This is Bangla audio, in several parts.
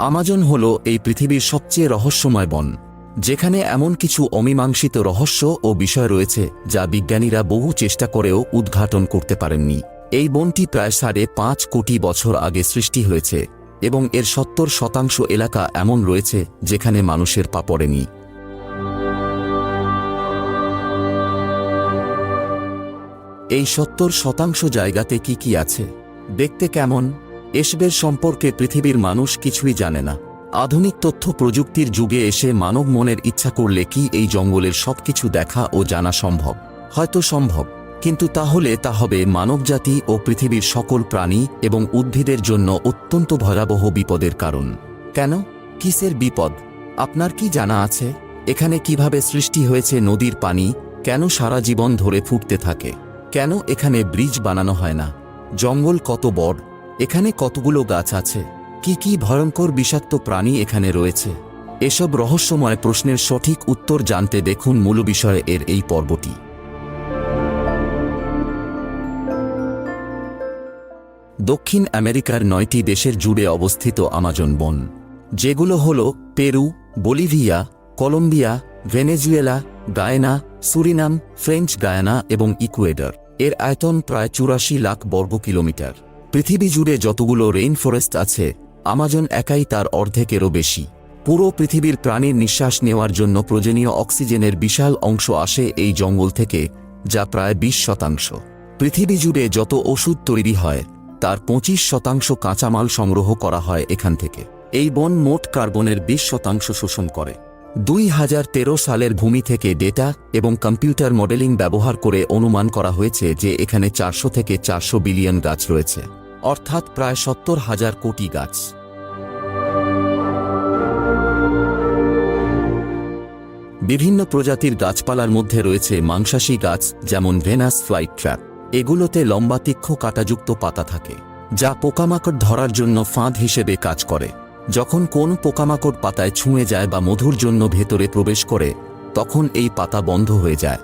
আমাজন হল এই পৃথিবীর সবচেয়ে রহস্যময় বন, যেখানে এমন কিছু অমীমাংসিত রহস্য ও বিষয় রয়েছে যা বিজ্ঞানীরা বহু চেষ্টা করেও উদ্ঘাটন করতে পারেননি। এই বনটি প্রায় 5.5 কোটি বছর আগে সৃষ্টি হয়েছে এবং এর 70% এলাকা এমন রয়েছে যেখানে মানুষের পা পড়েনি। এই 70% জায়গাতে কি কি আছে, দেখতে কেমন, এসবের সম্পর্কে পৃথিবীর মানুষ কিছুই জানে না। আধুনিক তথ্য প্রযুক্তির যুগে এসে মানব মনের ইচ্ছা করলে কি এই জঙ্গলের সবকিছু দেখা ও জানা সম্ভব? হয়তো সম্ভব, কিন্তু তাহলে তা হবে মানবজাতি ও পৃথিবীর সকল প্রাণী এবং উদ্ভিদের জন্য অত্যন্ত ভয়াবহ বিপদের কারণ। কেন? কিসের বিপদ? আপনার কি জানা আছে? এখানে কিভাবে সৃষ্টি হয়েছে নদীর পানি? কেন সারা জীবন ধরে ফুটতে থাকে? কেন এখানে ব্রিজ বানানো হয় না? জঙ্গল কত বড়? এখানে কতগুলো গাছ আছে? কি কি ভয়ঙ্কর বিষাক্ত প্রাণী এখানে রয়েছে? এসব রহস্যময় প্রশ্নের সঠিক উত্তর জানতে দেখুন মূলবিষয় এর এই পর্বটি। দক্ষিণ আমেরিকার 9টি দেশের জুড়ে অবস্থিত আমাজন বন, যেগুলো হল Peru, Bolivia, Colombia, Venezuela, Guyana, Suriname, French Guiana এবং ইকুয়েডর। এর আয়তন প্রায় 84 লাখ বর্গ কিলোমিটার। পৃথিবী জুড়ে যতগুলো রেইনফরেস্ট আছে, আমাজন একাই তার অর্ধেকেরও বেশি। পুরো পৃথিবীর প্রাণীর নিঃশ্বাস নেওয়ার জন্য প্রয়োজনীয় অক্সিজেনের বিশাল অংশ আসে এই জঙ্গল থেকে, যা প্রায় 20%। পৃথিবী জুড়ে যত ওষুধ তৈরি হয় তার 25% কাঁচামাল সংগ্রহ করা হয় এখান থেকে। এই বন মোট কার্বনের 20% শোষণ করে। 2013 সালের ভূমি থেকে ডেটা এবং কম্পিউটার মডেলিং ব্যবহার করে অনুমান করা হয়েছে যে এখানে 400 থেকে 400 বিলিয়ন গাছ রয়েছে, অর্থাৎ প্রায় 70,000 কোটি গাছ। বিভিন্ন প্রজাতির গাছপালার মধ্যে রয়েছে মাংসাশী গাছ, যেমন ভেনাস ফ্লাইট ট্র্যাপ। এগুলোতে লম্বা তীক্ষ্ণ কাঁটাযুক্ত পাতা থাকে, যা পোকামাকড় ধরার জন্য ফাঁদ হিসেবে কাজ করে। যখন কোন পোকামাকড় পাতায় ছুঁয়ে যায় বা মধুর জন্য ভেতরে প্রবেশ করে, তখন এই পাতা বন্ধ হয়ে যায়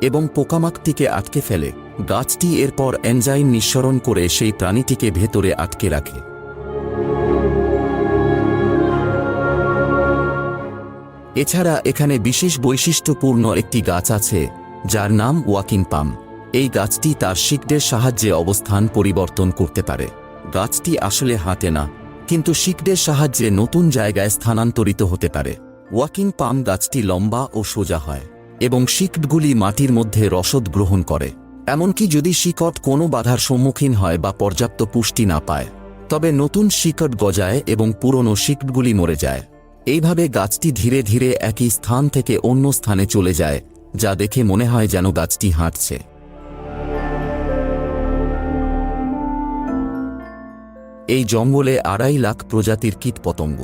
এবং পোকামাকড়টিকে আটকে ফেলে। গাছটি এরপর এনজাইম নিঃসরণ করে সেই প্রাণীটিকে ভেতরে আটকে রাখে। এছাড়া এখানে বিশেষ বৈশিষ্ট্যপূর্ণ একটি গাছ আছে যার নাম ওয়াকিং পাম। এই গাছটি তার শিকড়ের সাহায্যে অবস্থান পরিবর্তন করতে পারে। গাছটি আসলে হাঁটে না, কিন্তু শিকড়ের সাহায্যে নতুন জায়গায় স্থানান্তরিত হতে পারে। ওয়াকিং পাম গাছটি লম্বা ও সোজা হয় এবং শিকড়গুলি মাটির মধ্যে রসদ গ্রহণ করে। এমনকি যদি শিকড় কোনো বাধার সম্মুখীন হয় বা পর্যাপ্ত পুষ্টি না পায়, তবে নতুন শিকড় গজায় এবং পুরনো শিকড়গুলি মরে যায়। এইভাবে গাছটি ধীরে ধীরে একই স্থান থেকে অন্য স্থানে চলে যায়, যা দেখে মনে হয় যেন গাছটি হাঁটছে। এই জঙ্গলে 2.5 লাখ প্রজাতির কীটপতঙ্গ,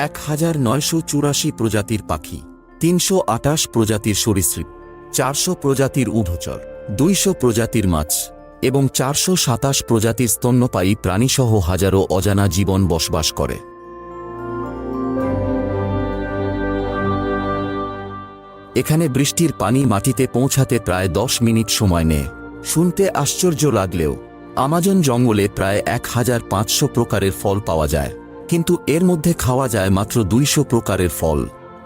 1984 প্রজাতির পাখি, 328 প্রজাতির সরীসৃপ, 400 প্রজাতির উভচর, 200 প্রজাতির মাছ এবং 427 প্রজাতির স্তন্যপায়ী প্রাণীসহ হাজারো অজানা জীবন বসবাস করে। এখানে বৃষ্টির পানি মাটিতে পৌঁছাতে প্রায় 10 মিনিট সময় নেয়। শুনতে আশ্চর্য লাগলেও আমাজন জঙ্গলে প্রায় 1500 প্রকারের ফল পাওয়া যায়, কিন্তু এর মধ্যে খাওয়া যায় মাত্র 200 প্রকারের ফল।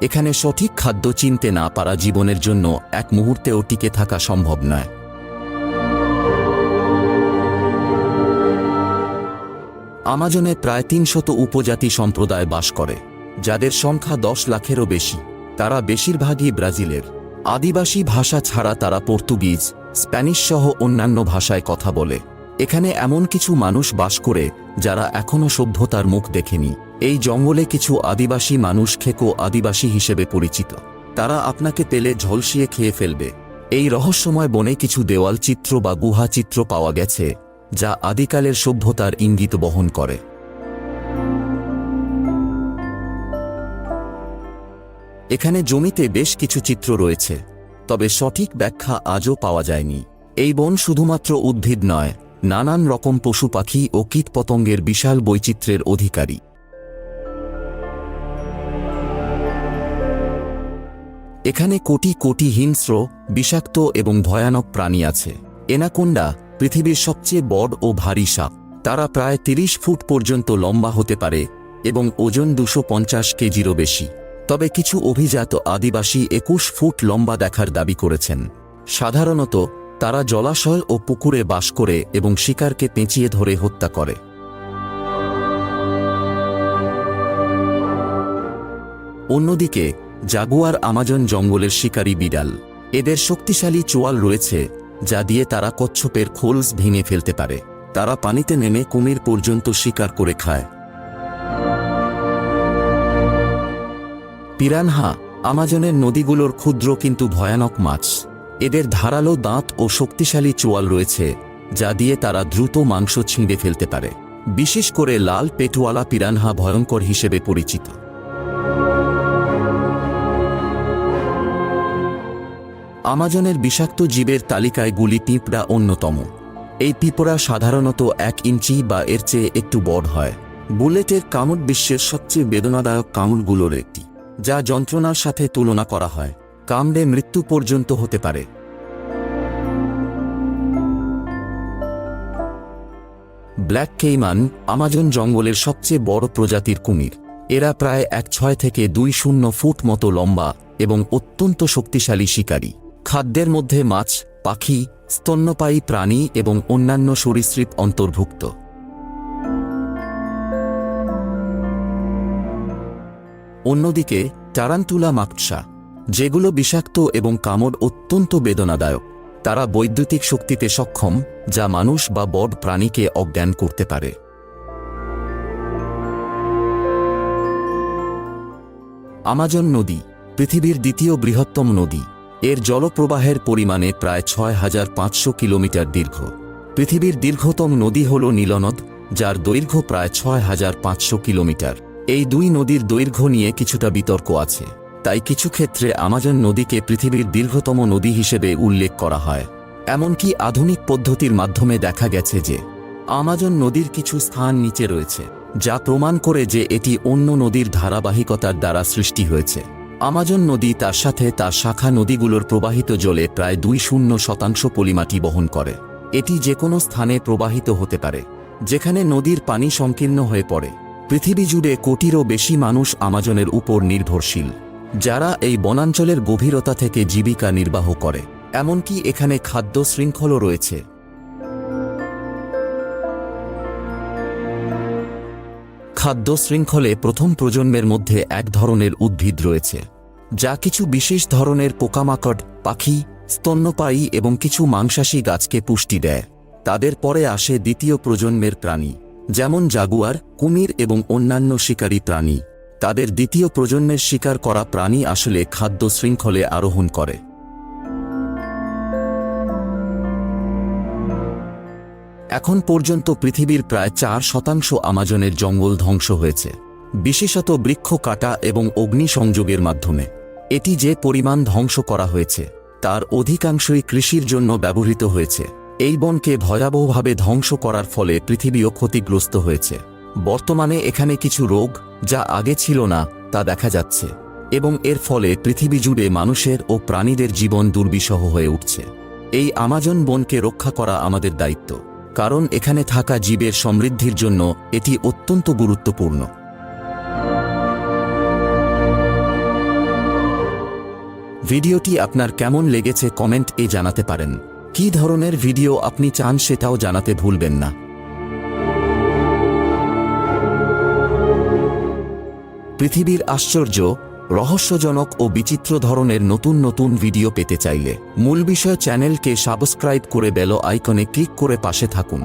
এখানে সঠিক খাদ্য চিনতে না পারা জীবনের জন্য এক মুহূর্তেও টিকে থাকা সম্ভব নয়। আমাজনে প্রায় 300 উপজাতি সম্প্রদায় বাস করে, যাদের সংখ্যা 10 লাখেরও বেশি। তারা বেশিরভাগই ব্রাজিলের। আদিবাসী ভাষা ছাড়া তারা পর্তুগিজ, স্প্যানিশ সহ অন্যান্য ভাষায় কথা বলে। এখানে এমন কিছু মানুষ বাস করে যারা এখনও সভ্যতার মুখ দেখেনি। এই জঙ্গলে কিছু আদিবাসী মানুষ খেকো আদিবাসী হিসেবে পরিচিত। তারা আপনাকে পেলে ঝলসিয়ে খেয়ে ফেলবে। এই রহস্যময় বনে কিছু দেওয়াল চিত্র বা গুহা চিত্র পাওয়া গেছে, যা আদিকালের সভ্যতার ইঙ্গিত বহন করে। এখানে জমিতে বেশ কিছু চিত্র রয়েছে, তবে সঠিক ব্যাখ্যা আজও পাওয়া যায়নি। এই বন শুধুমাত্র উদ্ভিদ নয়, নানান রকম পশু পাখি ও কীটপতঙ্গের বিশাল বৈচিত্র্যের অধিকারী। এখানে কোটি কোটি হিংস্র, বিষাক্ত এবং ভয়ানক প্রাণী আছে। এনাকোন্ডা পৃথিবীর সবচেয়ে বড় ও ভারী সাপ। তারা প্রায় 30 ফুট পর্যন্ত লম্বা হতে পারে এবং ওজন 250 কেজিরও বেশি। তবে কিছু অভিজাত আদিবাসী 21 ফুট লম্বা দেখার দাবি করেছেন। সাধারণত তারা জলাশয় ও পুকুরে বাস করে এবং শিকারকে পেঁচিয়ে ধরে হত্যা করে। অন্যদিকে জাগুয়ার আমাজন জঙ্গলের শিকারী বিড়াল। এদের শক্তিশালী চোয়াল রয়েছে যা দিয়ে তারা কচ্ছপের খোলস ভেঙে ফেলতে পারে। তারা পানিতে নেমে কুমির পর্যন্ত শিকার করে খায়। পিরানহা আমাজনের নদীগুলোর ক্ষুদ্র কিন্তু ভয়ানক মাছ। এদের ধারালো দাঁত ও শক্তিশালী চোয়াল রয়েছে যা দিয়ে তারা দ্রুত মাংস ছিঁড়ে ফেলতে পারে। বিশেষ করে লাল পেটওয়ালা পিরানহা ভয়ঙ্কর হিসেবে পরিচিত। আমাজনের বিষাক্ত জীবের তালিকায় গুলি পিঁপড়া অন্যতম। এই পিঁপড়া সাধারণত 1 ইঞ্চি বা এর চেয়ে একটু বড় হয়। বুলেটের কামড় বিশ্বের সবচেয়ে বেদনাদায়ক কামড়গুলোর একটি, যা যন্ত্রণার সাথে তুলনা করা হয়। কামড়ে মৃত্যু পর্যন্ত হতে পারে। ব্ল্যাক কেইমান আমাজন জঙ্গলের সবচেয়ে বড় প্রজাতির কুমির। এরা প্রায় 1.6 থেকে 2.0 ফুট মতো লম্বা এবং অত্যন্ত শক্তিশালী শিকারী। খাদ্যের মধ্যে মাছ, পাখি, স্তন্যপায়ী প্রাণী এবং অন্যান্য সরীসৃপ অন্তর্ভুক্ত। অন্যদিকে টারান্টুলা মাকড়সা, যেগুলো বিষাক্ত এবং কামড় অত্যন্ত বেদনাদায়ক। তারা বৈদ্যুতিক শক্তিতে সক্ষম, যা মানুষ বা বড় প্রাণীকে অজ্ঞান করতে পারে। আমাজন নদী পৃথিবীর দ্বিতীয় বৃহত্তম নদী। এর জলপ্রবাহের পরিমাণে প্রায় 6500 কিলোমিটার দীর্ঘ। পৃথিবীর দীর্ঘতম নদী হল নীলনদ, যার দৈর্ঘ্য প্রায় 6500 কিলোমিটার। এই দুই নদীর দৈর্ঘ্য নিয়ে কিছুটা বিতর্ক আছে, তাই কিছু ক্ষেত্রে আমাজন নদীকে পৃথিবীর দীর্ঘতম নদী হিসেবে উল্লেখ করা হয়। এমনকি আধুনিক পদ্ধতির মাধ্যমে দেখা গেছে যে আমাজন নদীর কিছু স্থান নিচে রয়েছে, যা প্রমাণ করে যে এটি অন্য নদীর ধারাবাহিকতার দ্বারা সৃষ্টি হয়েছে। আমাজন নদী তার সাথে তার শাখা নদীগুলোর প্রবাহিত জলে প্রায় 20% পলিমাটি বহন করে। এটি যে কোনো স্থানে প্রবাহিত হতে পারে যেখানে নদীর পানি সংকীর্ণ হয়ে পড়ে। পৃথিবী জুড়ে কোটিরও বেশি মানুষ আমাজনের উপর নির্ভরশীল, যারা এই বনাঞ্চলের গভীরতা থেকে জীবিকা নির্বাহ করে। এমনকি এখানে খাদ্য শৃঙ্খলও রয়েছে। খাদ্য শৃঙ্খলে প্রথম প্রজন্মের মধ্যে এক ধরনের উদ্ভিদ রয়েছে, যা কিছু বিশেষ ধরনের পোকামাকড়, পাখি, স্তন্যপায়ী এবং কিছু মাংসাশী গাছকে পুষ্টি দেয়। তাদের পরে আসে দ্বিতীয় প্রজন্মের প্রাণী, যেমন জাগুয়ার, কুমির এবং অন্যান্য শিকারী প্রাণী। তাদের দ্বিতীয় প্রজন্মের শিকার করা প্রাণী আসলে খাদ্য শৃঙ্খলে আরোহণ করে। এখন পর্যন্ত পৃথিবীর প্রায় 4% আমাজনের জঙ্গল ধ্বংস হয়েছে, বিশেষত বৃক্ষ কাটা এবং অগ্নিসংযোগের মাধ্যমে। এটি যে পরিমাণ ধ্বংস করা হয়েছে তার অধিকাংশই কৃষির জন্য ব্যবহৃত হয়েছে। এই বনকে ভয়াবহভাবে ধ্বংস করার ফলে পৃথিবীও ক্ষতিগ্রস্ত হয়েছে। বর্তমানে এখানে কিছু রোগ, যা আগে ছিল না, তা দেখা যাচ্ছে এবং এর ফলে পৃথিবী জুড়ে মানুষের ও প্রাণীদের জীবন দুর্বিষহ হয়ে উঠছে। এই আমাজন বনকে রক্ষা করা আমাদের দায়িত্ব, কারণ এখানে থাকা জীবের সমৃদ্ধির জন্য এটি অত্যন্ত গুরুত্বপূর্ণ। ভিডিওটি আপনার কেমন লেগেছে কমেন্ট-এ জানাতে পারেন। কী ধরনের ভিডিও আপনি চান সেটাও জানাতে ভুলবেন না। পৃথিবীর আশ্চর্য, রহস্যজনক ও বিচিত্র ধরনের নতুন নতুন ভিডিও পেতে চাইলে মূল বিষয় চ্যানেলকে সাবস্ক্রাইব করে বেল আইকনে ক্লিক করে পাশে থাকুন।